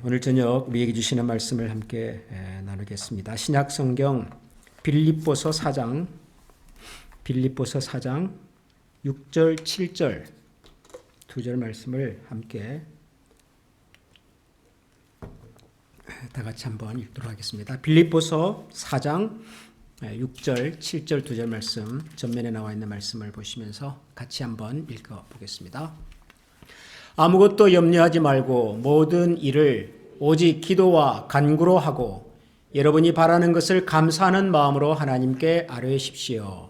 오늘 저녁 우리에게 주시는 말씀을 함께 나누겠습니다. 신약 성경 빌립보서 4장 6절 7절 두 절 말씀을 함께 다 같이 한번 읽도록 하겠습니다. 빌립보서 4장 6절 7절 두 절 말씀, 전면에 나와 있는 말씀을 보시면서 같이 한번 읽어보겠습니다. 아무것도 염려하지 말고 모든 일을 오직 기도와 간구로 하고 여러분이 바라는 것을 감사하는 마음으로 하나님께 아뢰십시오.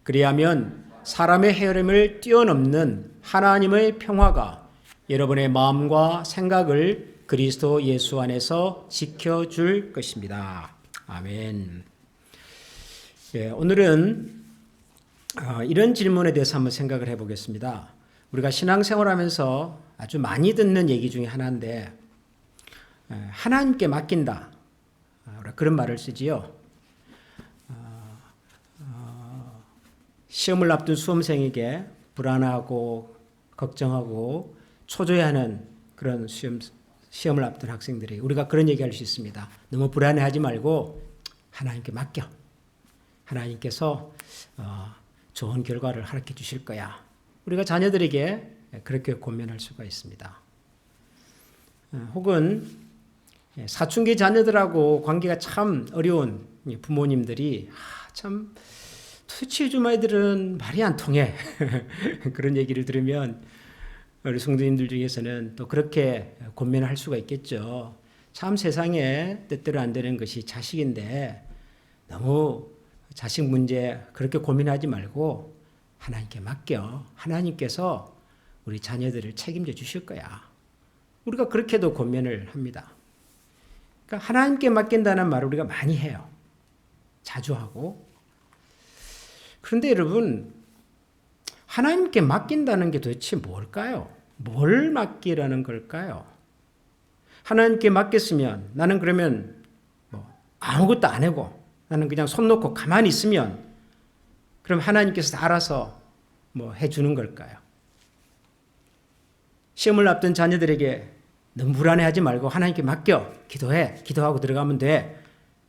그리하면 사람의 헤아림을 뛰어넘는 하나님의 평화가 여러분의 마음과 생각을 그리스도 예수 안에서 지켜줄 것입니다. 아멘. 오늘은 이런 질문에 대해서 한번 생각을 해보겠습니다. 우리가 신앙생활하면서 아주 많이 듣는 얘기 중에 하나인데, 하나님께 맡긴다, 그런 말을 쓰지요. 시험을 앞둔 수험생에게 불안하고 걱정하고 초조해하는 그런 시험을 앞둔 학생들이, 우리가 그런 얘기할 수 있습니다. 너무 불안해하지 말고 하나님께 맡겨. 하나님께서 좋은 결과를 허락해 주실 거야. 우리가 자녀들에게 그렇게 권면할 수가 있습니다. 혹은 사춘기 자녀들하고 관계가 참 어려운 부모님들이 참 도대체 요즘 아이들은 말이 안 통해. 그런 얘기를 들으면 우리 성도님들 중에서는 또 그렇게 권면할 수가 있겠죠. 참 세상에 뜻대로 안 되는 것이 자식인데 너무 자식 문제 그렇게 고민하지 말고 하나님께 맡겨. 하나님께서 우리 자녀들을 책임져 주실 거야. 우리가 그렇게도 권면을 합니다. 그러니까 하나님께 맡긴다는 말을 우리가 많이 해요. 자주 하고. 그런데 여러분, 하나님께 맡긴다는 게 도대체 뭘까요? 뭘 맡기라는 걸까요? 하나님께 맡겼으면 나는 그러면 아무것도 안 하고 나는 그냥 손 놓고 가만히 있으면 그럼 하나님께서 알아서 해주는 걸까요? 시험을 앞둔 자녀들에게 너무 불안해하지 말고 하나님께 맡겨. 기도해. 기도하고 들어가면 돼.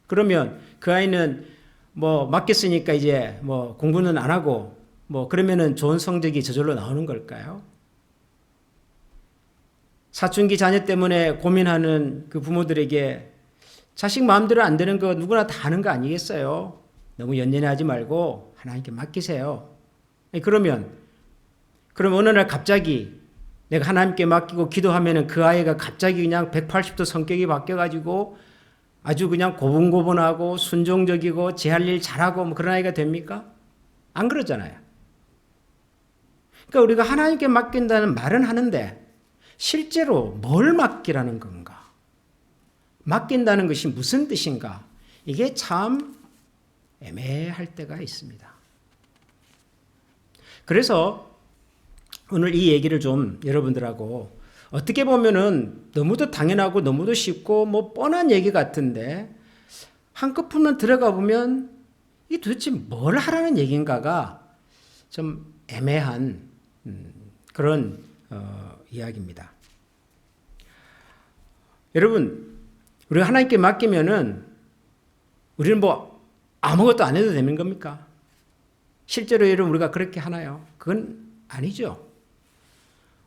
그러면 그 아이는 맡겼으니까 이제 공부는 안 하고 그러면은 좋은 성적이 저절로 나오는 걸까요? 사춘기 자녀 때문에 고민하는 그 부모들에게 자식 마음대로 안 되는 거 누구나 다 아는 거 아니겠어요? 너무 연연하지 말고 하나님께 맡기세요. 그럼 어느 날 갑자기 내가 하나님께 맡기고 기도하면은 그 아이가 갑자기 그냥 180도 성격이 바뀌어가지고 아주 그냥 고분고분하고 순종적이고 제 할 일 잘하고 그런 아이가 됩니까? 안 그러잖아요. 그러니까 우리가 하나님께 맡긴다는 말은 하는데 실제로 뭘 맡기라는 건가? 맡긴다는 것이 무슨 뜻인가? 이게 참 애매할 때가 있습니다. 그래서 오늘 이 얘기를 좀 여러분들하고 어떻게 보면은 너무도 당연하고 너무도 쉽고 뻔한 얘기 같은데 한꺼풀만 들어가 보면 이게 도대체 뭘 하라는 얘기인가가 좀 애매한 그런 이야기입니다. 여러분, 우리가 하나님께 맡기면은 우리는 아무것도 안 해도 되는 겁니까? 실제로 여러분 우리가 그렇게 하나요? 그건 아니죠.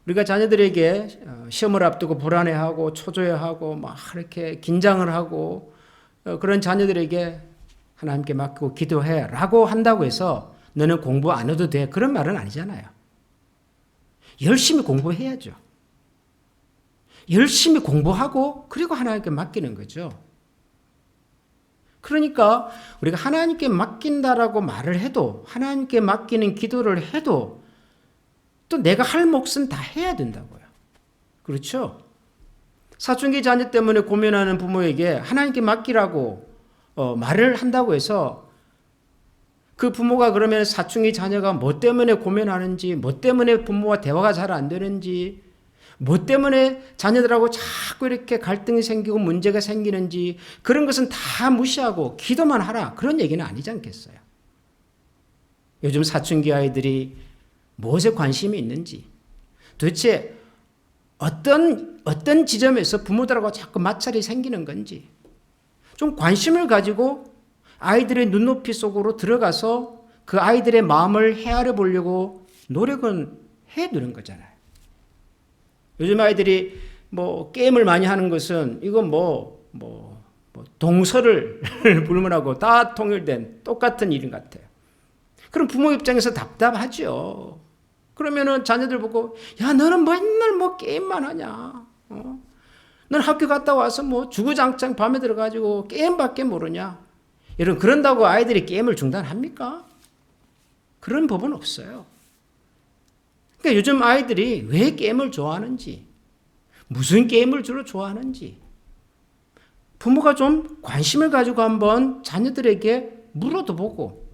우리가 자녀들에게 시험을 앞두고 불안해하고 초조해하고 이렇게 긴장을 하고 그런 자녀들에게 하나님께 맡기고 기도해라고 한다고 해서 너는 공부 안 해도 돼. 그런 말은 아니잖아요. 열심히 공부해야죠. 열심히 공부하고 그리고 하나님께 맡기는 거죠. 그러니까 우리가 하나님께 맡긴다라고 말을 해도 하나님께 맡기는 기도를 해도 또 내가 할 몫은 다 해야 된다고요. 그렇죠? 사춘기 자녀 때문에 고민하는 부모에게 하나님께 맡기라고 말을 한다고 해서 그 부모가 그러면 사춘기 자녀가 뭐 때문에 고민하는지, 뭐 때문에 부모와 대화가 잘 안 되는지, 뭐 때문에 자녀들하고 자꾸 이렇게 갈등이 생기고 문제가 생기는지 그런 것은 다 무시하고 기도만 하라. 그런 얘기는 아니지 않겠어요? 요즘 사춘기 아이들이 무엇에 관심이 있는지, 도대체 어떤 어떤 지점에서 부모들하고 자꾸 마찰이 생기는 건지 좀 관심을 가지고 아이들의 눈높이 속으로 들어가서 그 아이들의 마음을 헤아려 보려고 노력은 해두는 거잖아요. 요즘 아이들이 뭐 게임을 많이 하는 것은 이건 동서를 불문하고 다 통일된 똑같은 일 같아요. 그럼 부모 입장에서 답답하죠. 그러면은 자녀들 보고 야 너는 맨날 게임만 하냐? 넌 학교 갔다 와서 주구장창 밤에 들어가지고 게임밖에 모르냐? 여러분 그런다고 아이들이 게임을 중단합니까? 그런 법은 없어요. 그러니까 요즘 아이들이 왜 게임을 좋아하는지, 무슨 게임을 주로 좋아하는지 부모가 좀 관심을 가지고 한번 자녀들에게 물어도 보고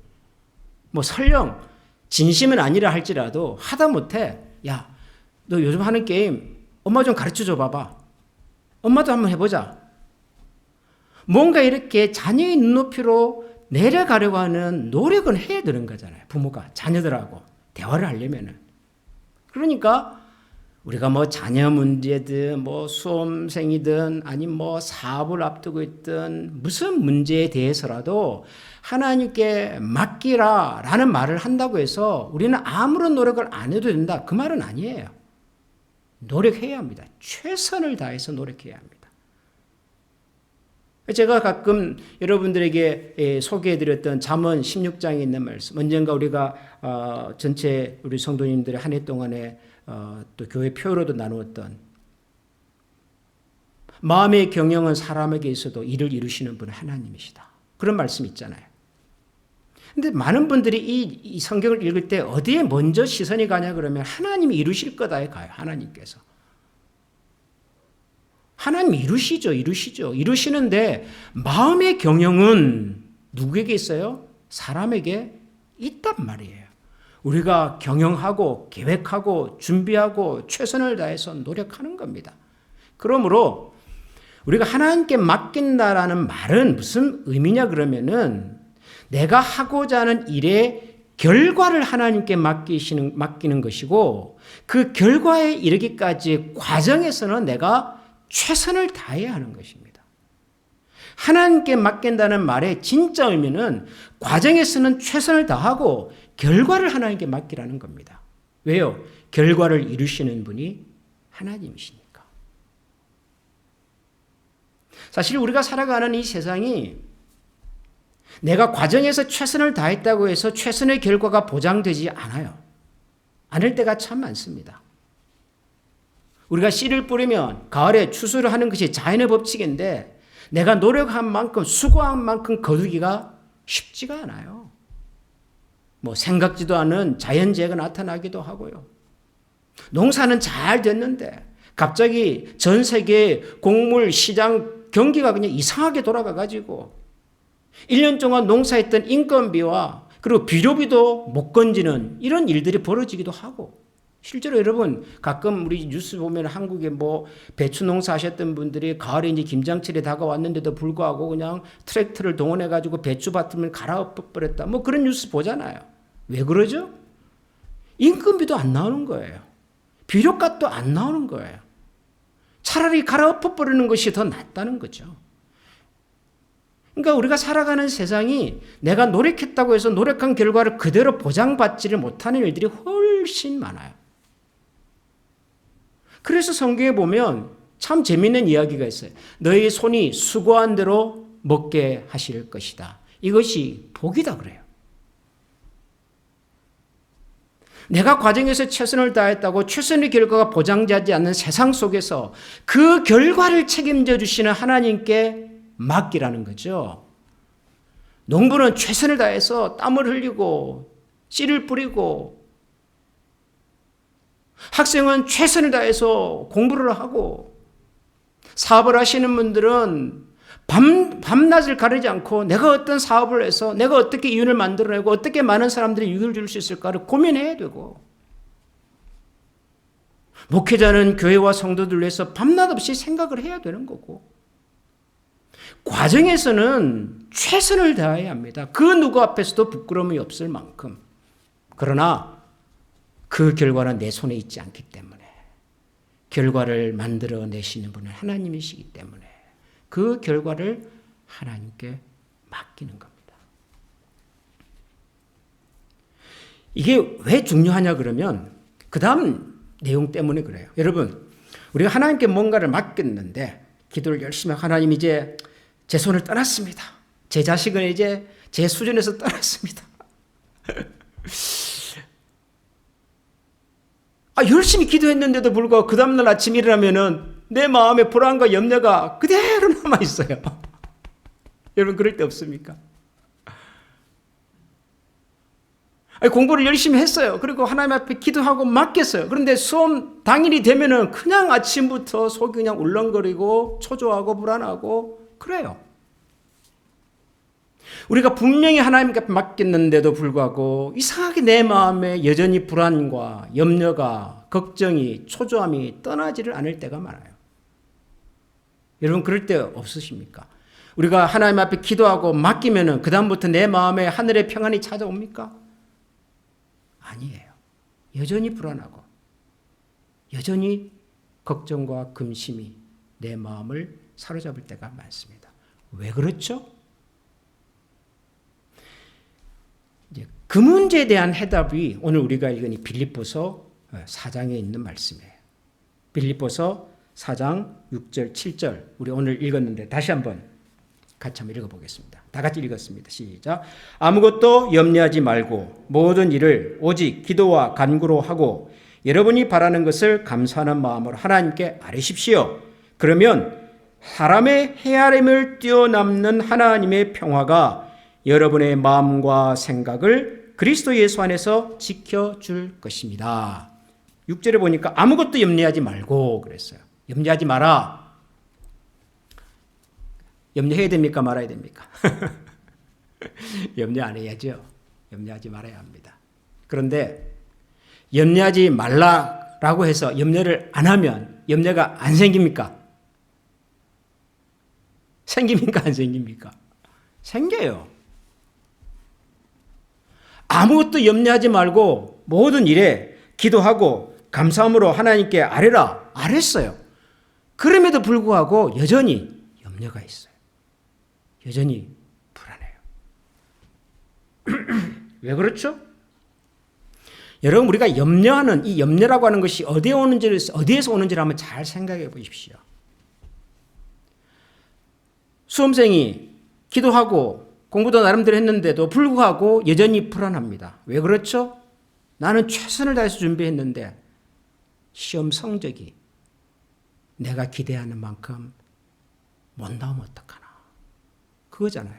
설령 진심은 아니라 할지라도 하다못해 야, 너 요즘 하는 게임 엄마 좀 가르쳐줘 봐봐. 엄마도 한번 해보자. 뭔가 이렇게 자녀의 눈높이로 내려가려고 하는 노력은 해야 되는 거잖아요. 부모가 자녀들하고 대화를 하려면은. 그러니까 우리가 자녀 문제든 수험생이든 아니면 사업을 앞두고 있든 무슨 문제에 대해서라도 하나님께 맡기라라는 말을 한다고 해서 우리는 아무런 노력을 안 해도 된다. 그 말은 아니에요. 노력해야 합니다. 최선을 다해서 노력해야 합니다. 제가 가끔 여러분들에게 소개해드렸던 잠언 16장에 있는 말씀, 언젠가 우리가 전체 우리 성도님들의 한 해 동안에 또 교회 표로도 나누었던 마음의 경영은 사람에게 있어도 일을 이루시는 분은 하나님이시다. 그런 말씀 있잖아요. 근데 많은 분들이 이 성경을 읽을 때 어디에 먼저 시선이 가냐 그러면 하나님이 이루실 거다에 가요. 하나님께서. 하나님 이루시죠. 이루시는데 마음의 경영은 누구에게 있어요? 사람에게 있단 말이에요. 우리가 경영하고 계획하고 준비하고 최선을 다해서 노력하는 겁니다. 그러므로 우리가 하나님께 맡긴다라는 말은 무슨 의미냐 그러면은 내가 하고자 하는 일의 결과를 하나님께 맡기는 것이고 그 결과에 이르기까지 과정에서는 내가 최선을 다해야 하는 것입니다. 하나님께 맡긴다는 말의 진짜 의미는 과정에서는 최선을 다하고 결과를 하나님께 맡기라는 겁니다. 왜요? 결과를 이루시는 분이 하나님이시니까. 사실 우리가 살아가는 이 세상이 내가 과정에서 최선을 다했다고 해서 최선의 결과가 보장되지 않을 때가 참 많습니다. 우리가 씨를 뿌리면 가을에 추수를 하는 것이 자연의 법칙인데 내가 노력한 만큼 수고한 만큼 거두기가 쉽지가 않아요. 생각지도 않은 자연재해가 나타나기도 하고요. 농사는 잘 됐는데 갑자기 전 세계 곡물 시장 경기가 그냥 이상하게 돌아가가지고 1년 동안 농사했던 인건비와 그리고 비료비도 못 건지는 이런 일들이 벌어지기도 하고 실제로 여러분 가끔 우리 뉴스 보면 한국에 배추 농사 하셨던 분들이 가을에 이제 김장철이 다가왔는데도 불구하고 그냥 트랙터를 동원해가지고 배추밭을 갈아엎어버렸다. 그런 뉴스 보잖아요. 왜 그러죠? 인건비도 안 나오는 거예요. 비료값도 안 나오는 거예요. 차라리 갈아엎어버리는 것이 더 낫다는 거죠. 그러니까 우리가 살아가는 세상이 내가 노력했다고 해서 노력한 결과를 그대로 보장받지를 못하는 일들이 훨씬 많아요. 그래서 성경에 보면 참 재미있는 이야기가 있어요. 너희 손이 수고한 대로 먹게 하실 것이다. 이것이 복이다 그래요. 내가 과정에서 최선을 다했다고 최선의 결과가 보장되지 않는 세상 속에서 그 결과를 책임져 주시는 하나님께 맡기라는 거죠. 농부는 최선을 다해서 땀을 흘리고 씨를 뿌리고 학생은 최선을 다해서 공부를 하고 사업을 하시는 분들은 밤낮을 가리지 않고 내가 어떤 사업을 해서 내가 어떻게 이윤을 만들어내고 어떻게 많은 사람들이 유익을 줄 수 있을까를 고민해야 되고 목회자는 교회와 성도들을 위해서 밤낮 없이 생각을 해야 되는 거고 과정에서는 최선을 다해야 합니다. 그 누구 앞에서도 부끄러움이 없을 만큼. 그러나 그 결과는 내 손에 있지 않기 때문에 결과를 만들어내시는 분은 하나님이시기 때문에 그 결과를 하나님께 맡기는 겁니다. 이게 왜 중요하냐 그러면 그 다음 내용 때문에 그래요. 여러분, 우리가 하나님께 뭔가를 맡겼는데 기도를 열심히 하고 하나님 이제 제 손을 떠났습니다. 제 자식은 이제 제 수준에서 떠났습니다. 열심히 기도했는데도 불구하고 그 다음날 아침 일어나면은 내 마음에 불안과 염려가 그대로 남아있어요. 여러분 그럴 때 없습니까? 공부를 열심히 했어요. 그리고 하나님 앞에 기도하고 맡겼어요. 그런데 수험 당일이 되면은 그냥 아침부터 속이 그냥 울렁거리고 초조하고 불안하고 그래요. 우리가 분명히 하나님 앞에 맡겼는데도 불구하고 이상하게 내 마음에 여전히 불안과 염려가 걱정이 초조함이 떠나지를 않을 때가 많아요. 여러분 그럴 때 없으십니까? 우리가 하나님 앞에 기도하고 맡기면은 그 다음부터 내 마음에 하늘의 평안이 찾아옵니까? 아니에요. 여전히 불안하고 여전히 걱정과 근심이 내 마음을 사로잡을 때가 많습니다. 왜 그렇죠? 이제 그 문제에 대한 해답이 오늘 우리가 읽은 이 빌립보서 4장에 있는 말씀이에요. 빌립보서 4장 6절 7절 우리 오늘 읽었는데 다시 한번 같이 한번 읽어보겠습니다. 다 같이 읽었습니다. 시작. 아무것도 염려하지 말고 모든 일을 오직 기도와 간구로 하고 여러분이 바라는 것을 감사하는 마음으로 하나님께 아뢰십시오. 그러면 사람의 헤아림을 뛰어넘는 하나님의 평화가 여러분의 마음과 생각을 그리스도 예수 안에서 지켜줄 것입니다. 6절에 보니까 아무것도 염려하지 말고 그랬어요. 염려하지 마라. 염려해야 됩니까? 말아야 됩니까? 염려 안 해야죠. 염려하지 말아야 합니다. 그런데 염려하지 말라라고 해서 염려를 안 하면 염려가 안 생깁니까? 생깁니까? 안 생깁니까? 생겨요. 아무것도 염려하지 말고 모든 일에 기도하고 감사함으로 하나님께 아뢰라. 아랬어요. 그럼에도 불구하고 여전히 염려가 있어요. 여전히 불안해요. 왜 그렇죠? 여러분 우리가 염려하는 이 염려라고 하는 것이 어디에서 오는지를 한번 잘 생각해 보십시오. 수험생이 기도하고 공부도 나름대로 했는데도 불구하고 여전히 불안합니다. 왜 그렇죠? 나는 최선을 다해서 준비했는데 시험 성적이 내가 기대하는 만큼 못 나오면 어떡하나. 그거잖아요.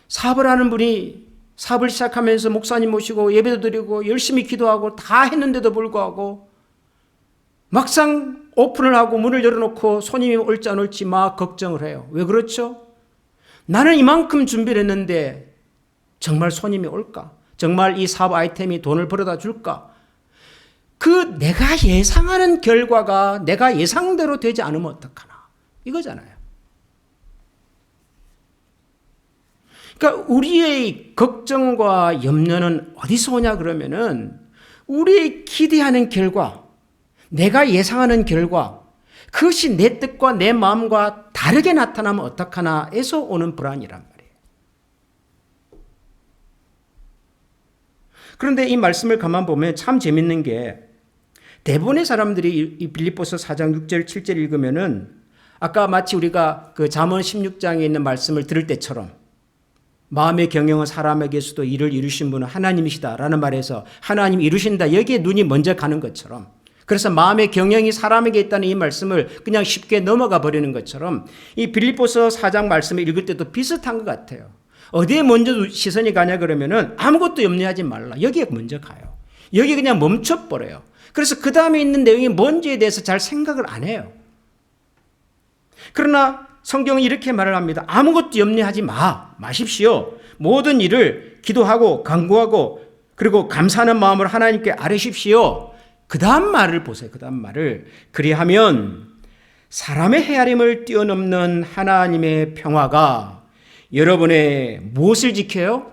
사업을 하는 분이 사업을 시작하면서 목사님 모시고 예배도 드리고 열심히 기도하고 다 했는데도 불구하고 막상 오픈을 하고 문을 열어놓고 손님이 올지 안 올지 막 걱정을 해요. 왜 그렇죠? 나는 이만큼 준비를 했는데 정말 손님이 올까? 정말 이 사업 아이템이 돈을 벌어다 줄까? 그 내가 예상하는 결과가 내가 예상대로 되지 않으면 어떡하나? 이거잖아요. 그러니까 우리의 걱정과 염려는 어디서 오냐 그러면은 우리의 기대하는 결과, 내가 예상하는 결과, 그것이 내 뜻과 내 마음과 다르게 나타나면 어떡하나에서 오는 불안이란 말이에요. 그런데 이 말씀을 가만 보면 참 재밌는 게 대부분의 사람들이 이 빌립보서 4장 6절 7절 읽으면은 아까 마치 우리가 그 잠언 16장에 있는 말씀을 들을 때처럼 마음의 경영은 사람에게서도 일을 이루신 분은 하나님이시다라는 말에서 하나님 이루신다 여기에 눈이 먼저 가는 것처럼 그래서 마음의 경영이 사람에게 있다는 이 말씀을 그냥 쉽게 넘어가 버리는 것처럼 이 빌립보서 4장 말씀을 읽을 때도 비슷한 것 같아요. 어디에 먼저 시선이 가냐 그러면은 아무것도 염려하지 말라. 여기에 먼저 가요. 여기 그냥 멈춰버려요. 그래서 그 다음에 있는 내용이 뭔지에 대해서 잘 생각을 안 해요. 그러나 성경은 이렇게 말을 합니다. 아무것도 염려하지 마십시오. 모든 일을 기도하고 간구하고 그리고 감사하는 마음으로 하나님께 아뢰십시오. 그 다음 말을 보세요. 그 다음 말을. 그리하면 사람의 헤아림을 뛰어넘는 하나님의 평화가 여러분의 무엇을 지켜요?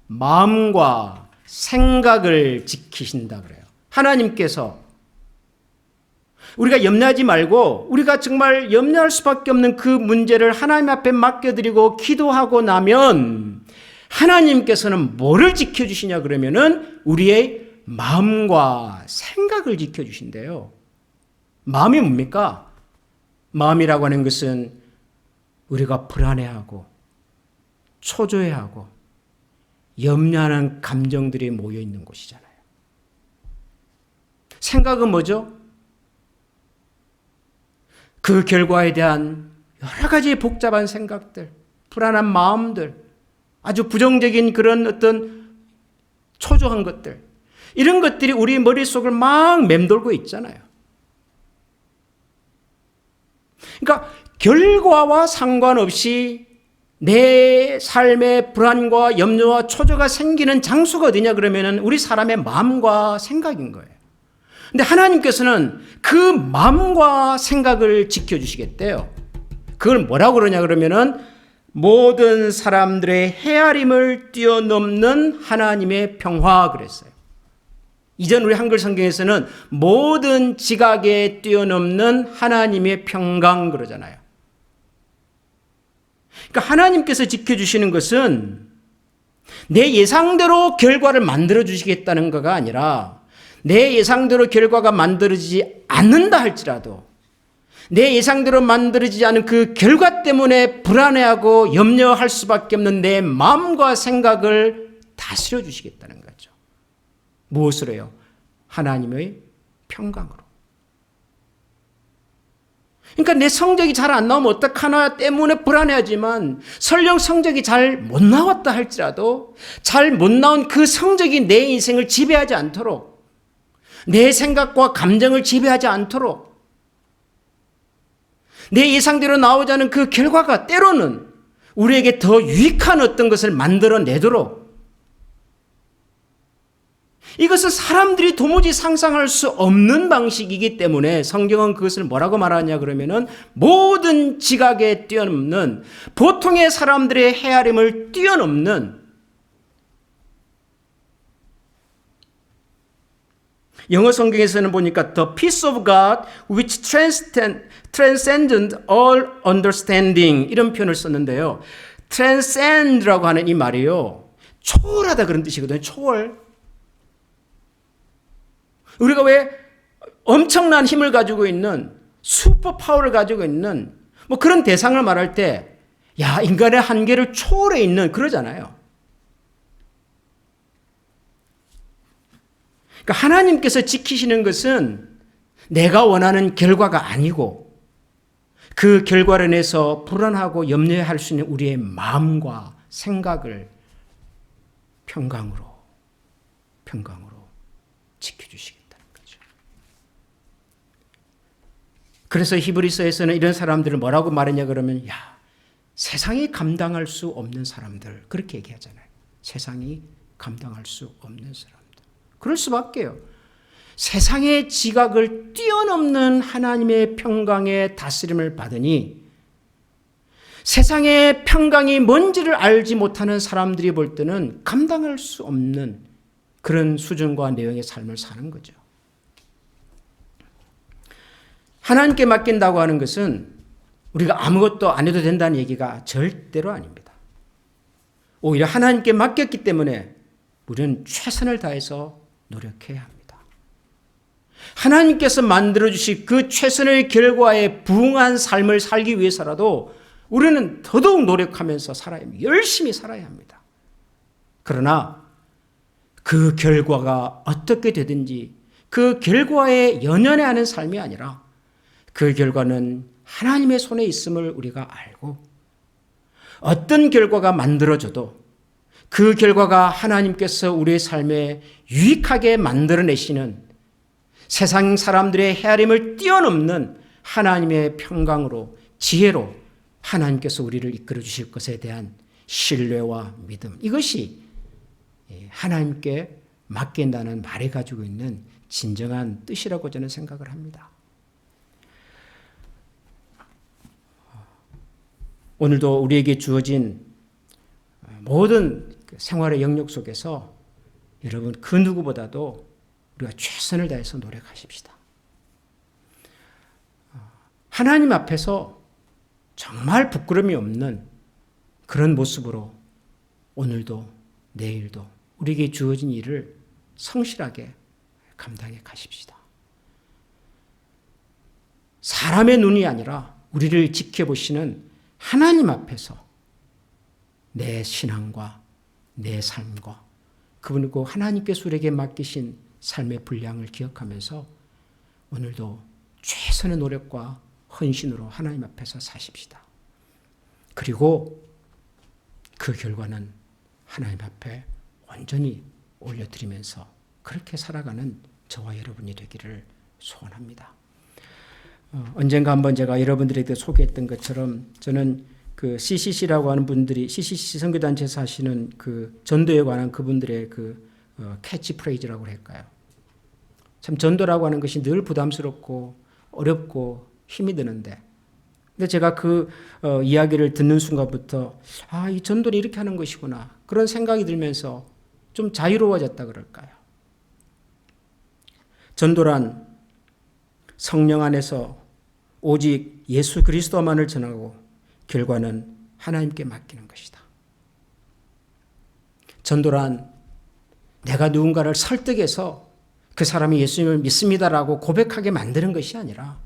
마음과 생각을 지키신다 그래요. 하나님께서 우리가 염려하지 말고 우리가 정말 염려할 수밖에 없는 그 문제를 하나님 앞에 맡겨드리고 기도하고 나면 하나님께서는 뭐를 지켜주시냐 그러면은 우리의 마음과 생각을 지켜주신대요. 마음이 뭡니까? 마음이라고 하는 것은 우리가 불안해하고 초조해하고 염려하는 감정들이 모여 있는 곳이잖아요. 생각은 뭐죠? 그 결과에 대한 여러 가지 복잡한 생각들, 불안한 마음들, 아주 부정적인 그런 어떤 초조한 것들, 이런 것들이 우리 머릿속을 막 맴돌고 있잖아요. 그러니까 결과와 상관없이 내 삶의 불안과 염려와 초조가 생기는 장소가 어디냐 그러면은 우리 사람의 마음과 생각인 거예요. 근데 하나님께서는 그 마음과 생각을 지켜주시겠대요. 그걸 뭐라고 그러냐 그러면은 모든 사람들의 헤아림을 뛰어넘는 하나님의 평화 그랬어요. 이전 우리 한글 성경에서는 모든 지각에 뛰어넘는 하나님의 평강 그러잖아요. 그러니까 하나님께서 지켜주시는 것은 내 예상대로 결과를 만들어 주시겠다는 거가 아니라 내 예상대로 결과가 만들어지지 않는다 할지라도 내 예상대로 만들어지지 않은 그 결과 때문에 불안해하고 염려할 수밖에 없는 내 마음과 생각을 다스려 주시겠다는 거죠. 무엇으로요? 하나님의 평강으로. 그러니까 내 성적이 잘 안 나오면 어떡하나 때문에 불안해하지만 설령 성적이 잘 못 나왔다 할지라도 잘 못 나온 그 성적이 내 인생을 지배하지 않도록 내 생각과 감정을 지배하지 않도록 내 예상대로 나오지 않은 그 결과가 때로는 우리에게 더 유익한 어떤 것을 만들어내도록 이것은 사람들이 도무지 상상할 수 없는 방식이기 때문에 성경은 그것을 뭐라고 말하냐 그러면은 모든 지각에 뛰어넘는 보통의 사람들의 헤아림을 뛰어넘는 영어 성경에서는 보니까 The peace of God which transcended all understanding 이런 표현을 썼는데요. transcend라고 하는 이 말이요. 초월하다 그런 뜻이거든요. 초월. 우리가 왜 엄청난 힘을 가지고 있는 슈퍼 파워를 가지고 있는 뭐 그런 대상을 말할 때 야, 인간의 한계를 초월해 있는 그러잖아요. 그러니까 하나님께서 지키시는 것은 내가 원하는 결과가 아니고 그 결과로 인해서 불안하고 염려할 수 있는 우리의 마음과 생각을 평강으로 지켜주시겠다는 거죠. 그래서 히브리서에서는 이런 사람들을 뭐라고 말하냐 그러면 야, 세상이 감당할 수 없는 사람들 그렇게 얘기하잖아요. 세상이 감당할 수 없는 사람들. 그럴 수밖에요. 세상의 지각을 뛰어넘는 하나님의 평강의 다스림을 받으니 세상의 평강이 뭔지를 알지 못하는 사람들이 볼 때는 감당할 수 없는 그런 수준과 내용의 삶을 사는 거죠. 하나님께 맡긴다고 하는 것은 우리가 아무것도 안 해도 된다는 얘기가 절대로 아닙니다. 오히려 하나님께 맡겼기 때문에 우리는 최선을 다해서 노력해야 합니다. 하나님께서 만들어주신 그 최선의 결과에 부응한 삶을 살기 위해서라도 우리는 더더욱 노력하면서 살아야 합니다. 열심히 살아야 합니다. 그러나 그 결과가 어떻게 되든지 그 결과에 연연해하는 삶이 아니라 그 결과는 하나님의 손에 있음을 우리가 알고 어떤 결과가 만들어져도 그 결과가 하나님께서 우리의 삶에 유익하게 만들어내시는 세상 사람들의 헤아림을 뛰어넘는 하나님의 평강으로 지혜로 하나님께서 우리를 이끌어 주실 것에 대한 신뢰와 믿음 이것이 하나님께 맡긴다는 말이 가지고 있는 진정한 뜻이라고 저는 생각을 합니다. 오늘도 우리에게 주어진 모든 생활의 영역 속에서 여러분 그 누구보다도 우리가 최선을 다해서 노력하십시다. 하나님 앞에서 정말 부끄러움이 없는 그런 모습으로 오늘도 내일도 우리에게 주어진 일을 성실하게 감당해 가십시다. 사람의 눈이 아니라 우리를 지켜보시는 하나님 앞에서 내 신앙과 내 삶과 그분이고 하나님께서 우리에게 맡기신 삶의 분량을 기억하면서 오늘도 최선의 노력과 헌신으로 하나님 앞에서 사십시다. 그리고 그 결과는 하나님 앞에 온전히 올려드리면서 그렇게 살아가는 저와 여러분이 되기를 소원합니다. 언젠가 한번 제가 여러분들에게 소개했던 것처럼 저는 그 CCC라고 하는 분들이 CCC 선교단체에서 하시는 그 전도에 관한 그분들의 그 캐치프레이즈라고 할까요? 참 전도라고 하는 것이 늘 부담스럽고 어렵고 힘이 드는데 근데 제가 그 이야기를 듣는 순간부터 이 전도는 이렇게 하는 것이구나 그런 생각이 들면서 좀 자유로워졌다 그럴까요? 전도란 성령 안에서 오직 예수 그리스도만을 전하고 결과는 하나님께 맡기는 것이다. 전도란 내가 누군가를 설득해서 그 사람이 예수님을 믿습니다라고 고백하게 만드는 것이 아니라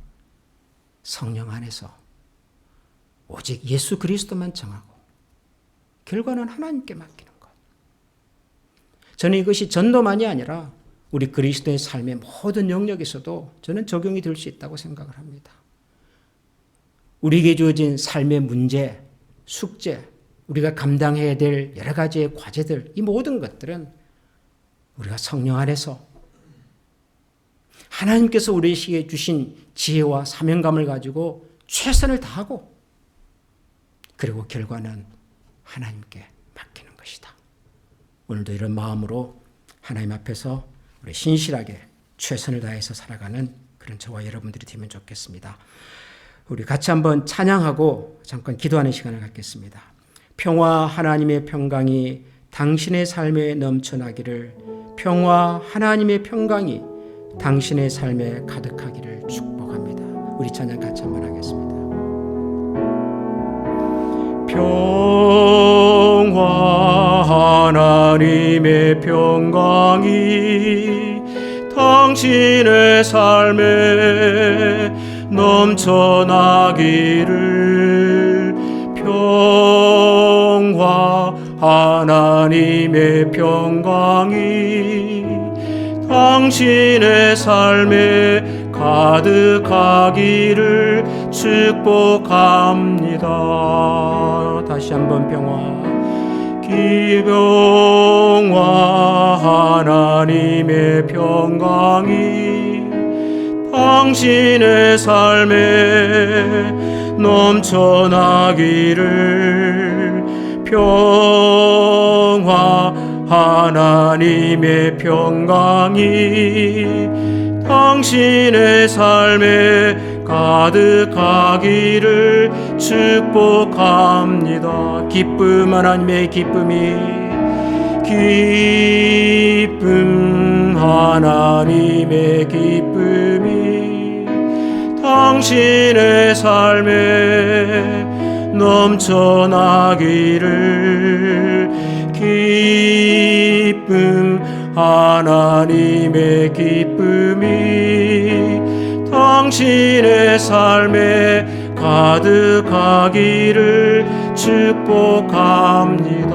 성령 안에서 오직 예수 그리스도만 정하고 결과는 하나님께 맡기는 것. 저는 이것이 전도만이 아니라 우리 그리스도의 삶의 모든 영역에서도 저는 적용이 될 수 있다고 생각을 합니다. 우리에게 주어진 삶의 문제, 숙제, 우리가 감당해야 될 여러 가지의 과제들, 이 모든 것들은 우리가 성령 안에서 하나님께서 우리에게 주신 지혜와 사명감을 가지고 최선을 다하고 그리고 결과는 하나님께 맡기는 것이다. 오늘도 이런 마음으로 하나님 앞에서 우리 신실하게 최선을 다해서 살아가는 그런 저와 여러분들이 되면 좋겠습니다. 우리 같이 한번 찬양하고 잠깐 기도하는 시간을 갖겠습니다. 평화 하나님의 평강이 당신의 삶에 넘쳐나기를, 평화 하나님의 평강이 당신의 삶에 가득하기를 축복합니다. 우리 찬양 같이 한번 하겠습니다. 평화 하나님의 평강이 당신의 삶에 넘쳐나기를, 평화 하나님의 평강이 당신의 삶에 가득하기를 축복합니다. 다시 한번 평화 하나님의 평강이 당신의 삶에 넘쳐나기를, 평화 하나님의 평강이 당신의 삶에 가득하기를 축복합니다. 기쁨 하나님의 기쁨이, 기쁨 하나님의 기쁨이 당신의 삶에 넘쳐나기를, 기쁨 하나님의 기쁨이 당신의 삶에 가득하기를 축복합니다.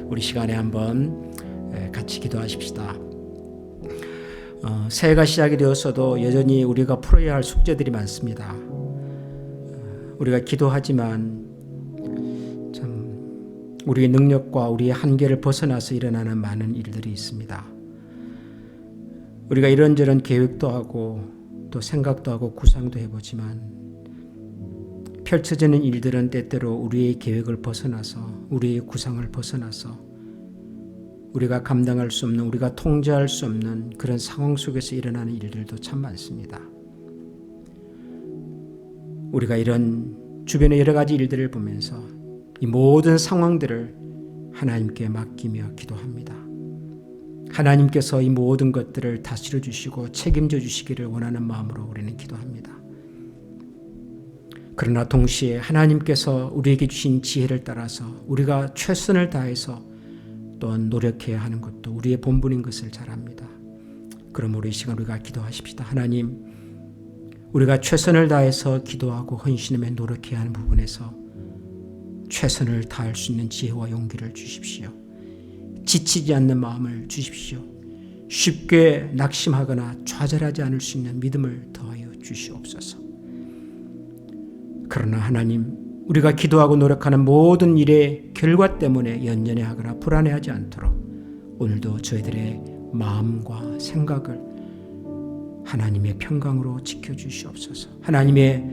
우리 시간에 한번 같이 기도하십시다. 새해가 시작이 되었어도 여전히 우리가 풀어야 할 숙제들이 많습니다. 우리가 기도하지만 참 우리의 능력과 우리의 한계를 벗어나서 일어나는 많은 일들이 있습니다. 우리가 이런저런 계획도 하고 또 생각도 하고 구상도 해보지만 펼쳐지는 일들은 때때로 우리의 계획을 벗어나서, 우리의 구상을 벗어나서 우리가 감당할 수 없는, 우리가 통제할 수 없는 그런 상황 속에서 일어나는 일들도 참 많습니다. 우리가 이런 주변의 여러 가지 일들을 보면서 이 모든 상황들을 하나님께 맡기며 기도합니다. 하나님께서 이 모든 것들을 다스려 주시고 책임져 주시기를 원하는 마음으로 우리는 기도합니다. 그러나 동시에 하나님께서 우리에게 주신 지혜를 따라서 우리가 최선을 다해서 또한 노력해야 하는 것도 우리의 본분인 것을 잘 압니다. 그러므로 이 시간 우리가 기도하십시다. 하나님, 우리가 최선을 다해서 기도하고 헌신하며 노력해야 하는 부분에서 최선을 다할 수 있는 지혜와 용기를 주십시오. 지치지 않는 마음을 주십시오. 쉽게 낙심하거나 좌절하지 않을 수 있는 믿음을 더하여 주시옵소서. 그러나 하나님, 우리가 기도하고 노력하는 모든 일의 결과 때문에 연연해하거나 불안해하지 않도록 오늘도 저희들의 마음과 생각을 하나님의 평강으로 지켜주시옵소서. 하나님의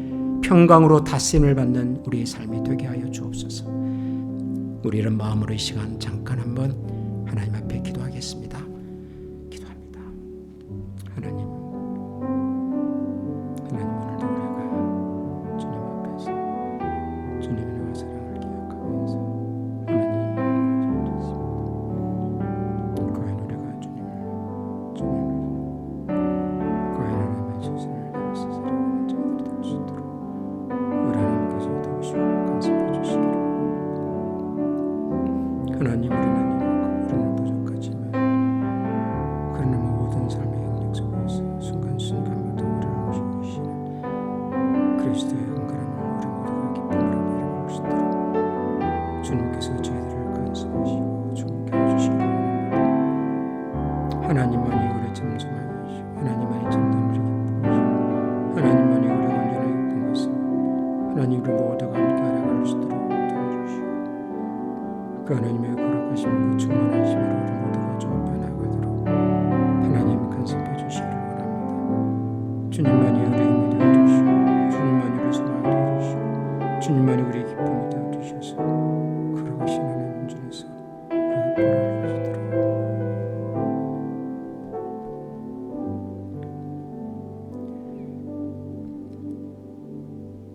평강으로 다스림을 받는 우리의 삶이 되게 하여 주옵소서. 우리 이런 마음으로 이 시간 잠깐 한번 하나님 앞에 기도하겠습니다. 기도합니다. 하나님 오늘도 우리가 주님 앞에서 주님의 은혜와 사랑을 기억하면서 하나님 과연 우리가 주님을 과연 하나님의 소신을 다해서 살아가는 자들이 될 수 있도록 우리 하나님께서 도우시고 간섭해 주시기를 하나님, 우리는 부족하지만 그러나 모든 삶의 영역 속에서 순간순간마다 우리를 움직이시는 그리스도의 은근함을 우리 모두가 기쁨으로 바라볼 수 있도록 주님께서 저희들을 간섭하시고 존귀해 주시기를 원합니다. 하나님만이 우리의 참 소망이시고 하나님만이 참된 우리 기쁨이시고 하나님만이 우리가 온전하게 기쁜 것은 하나님 우리 모두가 함께 알아갈 수 있도록 도와주시고 그 하나님의 거룩하심과 충만한 힘으로 우리 모두가 조합해 나가도록 하나님 간섭해 주시기를 원합니다. 주님만이 우리의 힘이 되어주시고 주님만이 우리의 소망이 되어주시고 주님만이 우리의 기쁨이 되어주셔서 거룩하신 하나님 온전해서 우리가 보호해 주시도록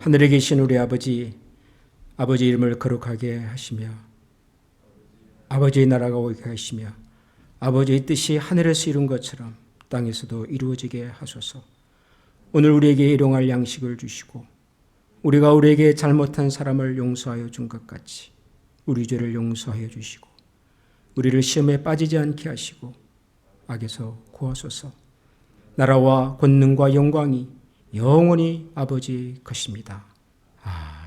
하늘에 계신 우리 아버지 이름을 거룩하게 하시며 아버지의 나라가 오게 하시며 아버지의 뜻이 하늘에서 이룬 것처럼 땅에서도 이루어지게 하소서. 오늘 우리에게 일용할 양식을 주시고 우리가 우리에게 잘못한 사람을 용서하여 준 것 같이 우리 죄를 용서하여 주시고 우리를 시험에 빠지지 않게 하시고 악에서 구하소서. 나라와 권능과 영광이 영원히 아버지 것입니다. 아멘.